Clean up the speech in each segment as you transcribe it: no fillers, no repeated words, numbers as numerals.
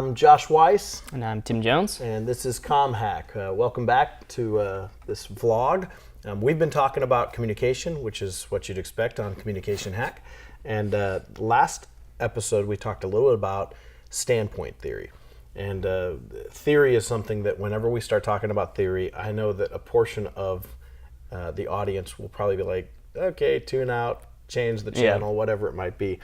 I'm Josh Weiss. And I'm Tim Jones. And this is CommHack. Welcome back to this vlog. We've been talking about communication, which is what you'd expect on CommunicationHack. And last episode, we talked a little bit about standpoint theory. And theory is something that whenever we start talking about theory, I know that a portion of the audience will probably be like, okay, tune out, change the channel, whatever it might be.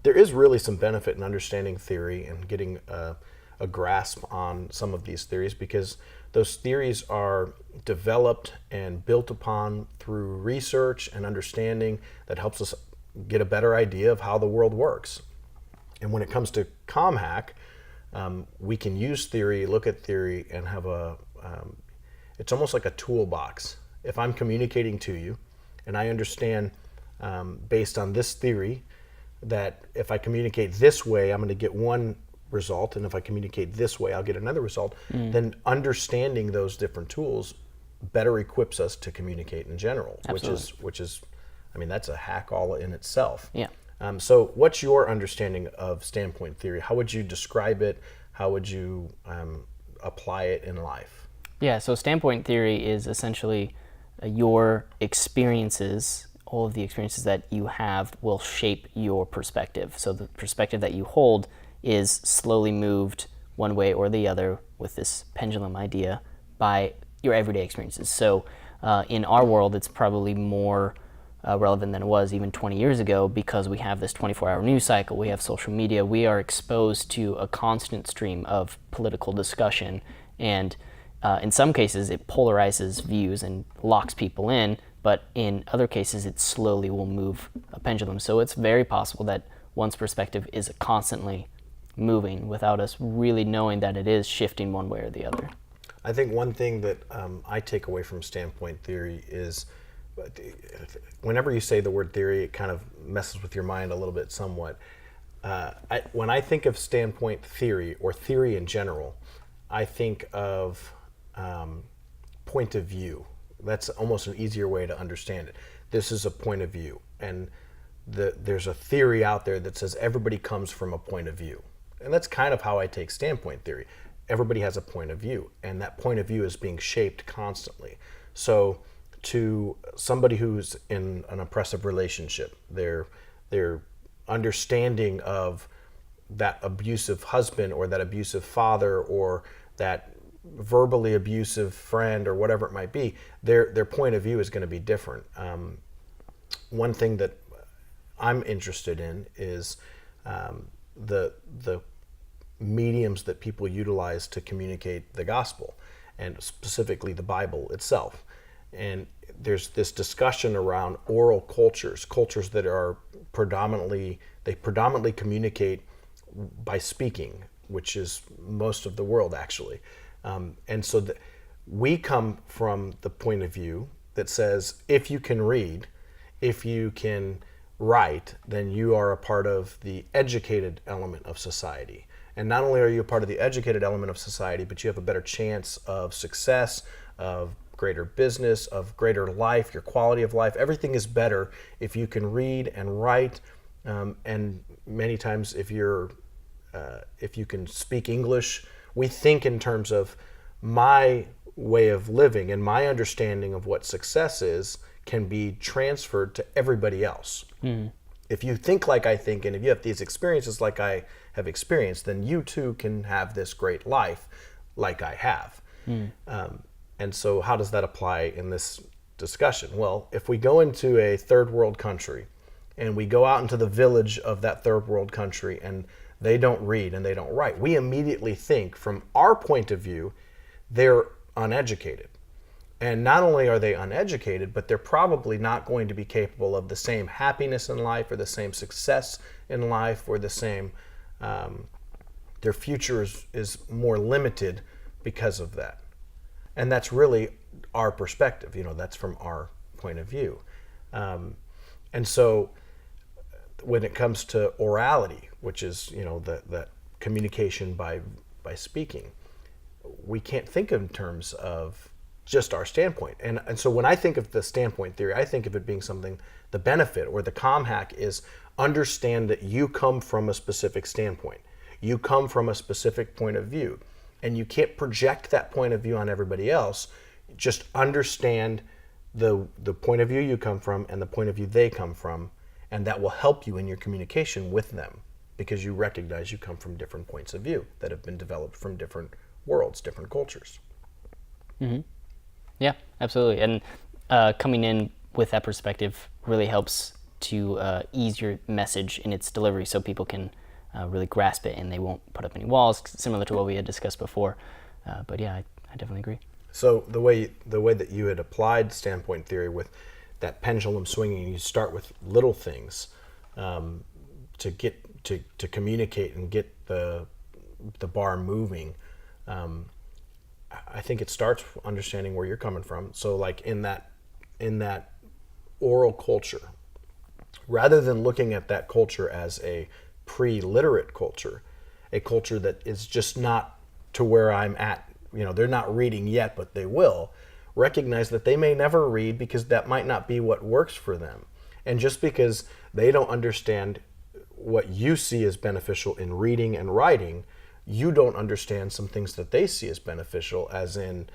There is really some benefit in understanding theory and getting a grasp on some of these theories, because those theories are developed and built upon through research and understanding that helps us get a better idea of how the world works. And when it comes to CommHack, we can use theory, look at theory, and have it's almost like a toolbox. If I'm communicating to you and I understand based on this theory that if I communicate this way, I'm going to get one result, and if I communicate this way, I'll get another result, then understanding those different tools better equips us to communicate in general, which is, I mean, that's a hack all in itself. Yeah. So what's your understanding of standpoint theory? How would you describe it? How would you apply it in life? Yeah, so standpoint theory is essentially your experiences. All of the experiences that you have will shape your perspective. So the perspective that you hold is slowly moved one way or the other with this pendulum idea by your everyday experiences. So in our world, it's probably more relevant than it was even 20 years ago, because we have this 24-hour news cycle, we have social media, we are exposed to a constant stream of political discussion, and in some cases it polarizes views and locks people in, but in other cases it slowly will move a pendulum. So it's very possible that one's perspective is constantly moving without us really knowing that it is shifting one way or the other. I think one thing that I take away from standpoint theory is whenever you say the word theory, it kind of messes with your mind a little bit somewhat. When I think of standpoint theory or theory in general, I think of point of view. That's almost an easier way to understand it. This is a point of view, and there's a theory out there that says everybody comes from a point of view. And that's kind of how I take standpoint theory. Everybody has a point of view, and that point of view is being shaped constantly. So to somebody who's in an oppressive relationship, their understanding of that abusive husband or that abusive father or that verbally abusive friend or whatever it might be, their point of view is going to be different. One thing that I'm interested in is the mediums that people utilize to communicate the gospel, and specifically the Bible itself. And there's this discussion around oral cultures that are predominantly communicate by speaking, which is most of the world actually. And so we come from the point of view that says if you can read, if you can write, then you are a part of the educated element of society. And not only are you a part of the educated element of society, but you have a better chance of success, of greater business, of greater life, your quality of life. Everything is better if you can read and write, and many times if you can speak English. We think in terms of my way of living, and my understanding of what success is can be transferred to everybody else. If you think like I think, and if you have these experiences like I have experienced, then you too can have this great life like I have. And so how does that apply in this discussion? Well, if we go into a third world country and we go out into the village of that third world country and they don't read and they don't write, we immediately think from our point of view, they're uneducated. And not only are they uneducated, but they're probably not going to be capable of the same happiness in life or the same success in life or the same, their future is more limited because of that. And that's really our perspective, that's from our point of view. And so when it comes to orality, which is, that communication by speaking, we can't think in terms of just our standpoint. And so when I think of the standpoint theory, I think of it being something, the benefit or the CommHack is understand that you come from a specific standpoint. You come from a specific point of view, and you can't project that point of view on everybody else. Just understand the point of view you come from and the point of view they come from, and that will help you in your communication with them, because you recognize you come from different points of view that have been developed from different worlds, different cultures. Yeah, absolutely. And coming in with that perspective really helps to ease your message in its delivery, so people can really grasp it and they won't put up any walls, similar to what we had discussed before. But yeah, I definitely agree. So the way that you had applied standpoint theory with that pendulum swinging, you start with little things to get to communicate and get the bar moving. I think it starts understanding where you're coming from. So like in that oral culture, rather than looking at that culture as a pre-literate culture, a culture that is just not to where I'm at, they're not reading yet, but they will, recognize that they may never read because that might not be what works for them. And just because they don't understand what you see as beneficial in reading and writing, you don't understand some things that they see as beneficial, as in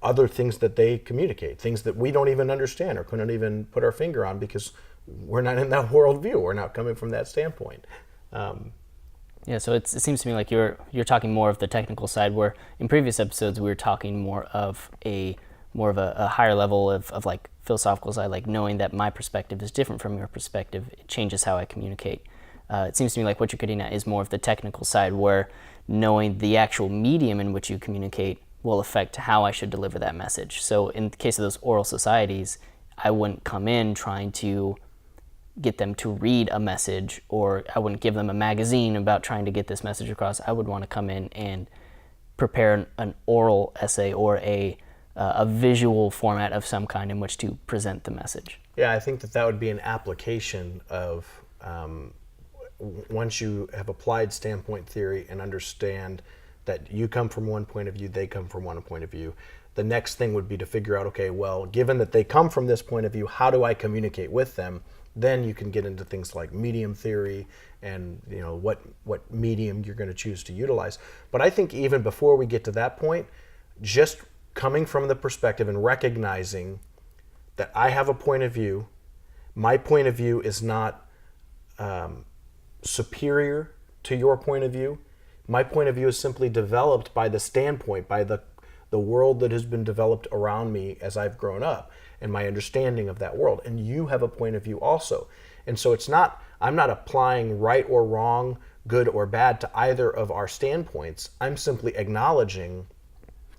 other things that they communicate, things that we don't even understand or couldn't even put our finger on because we're not in that worldview. We're not coming from that standpoint. Yeah, so it seems to me like you're talking more of the technical side, where in previous episodes we were talking more of a higher level of like philosophical side, like knowing that my perspective is different from your perspective. It changes how I communicate. It seems to me like what you're getting at is more of the technical side, where knowing the actual medium in which you communicate will affect how I should deliver that message. So in the case of those oral societies, I wouldn't come in trying to get them to read a message, or I wouldn't give them a magazine about trying to get this message across. I would want to come in and prepare an oral essay or a visual format of some kind in which to present the message. Yeah, I think that would be an application of once you have applied standpoint theory and understand that you come from one point of view, they come from one point of view, the next thing would be to figure out, okay, well, given that they come from this point of view, how do I communicate with them? Then you can get into things like medium theory and what medium you're going to choose to utilize. But I think even before we get to that point, just coming from the perspective and recognizing that I have a point of view, my point of view is not superior to your point of view. My point of view is simply developed by the standpoint, by the world that has been developed around me as I've grown up, and my understanding of that world. And you have a point of view also. And so I'm not applying right or wrong, good or bad to either of our standpoints. I'm simply acknowledging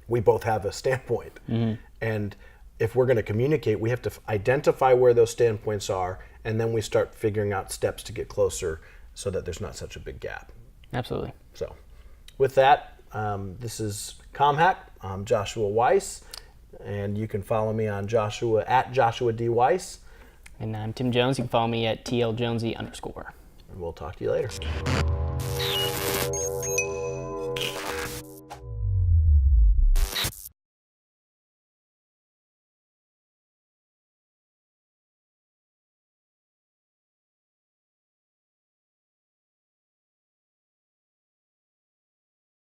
we both have a standpoint. Mm-hmm. And if we're going to communicate, we have to identify where those standpoints are, and then we start figuring out steps to get closer so that there's not such a big gap. Absolutely. So with that, this is CommHack. I'm Joshua Weiss, and you can follow me on at Joshua D. Weiss. And I'm Tim Jones. You can follow me at TLJonesy_. And we'll talk to you later.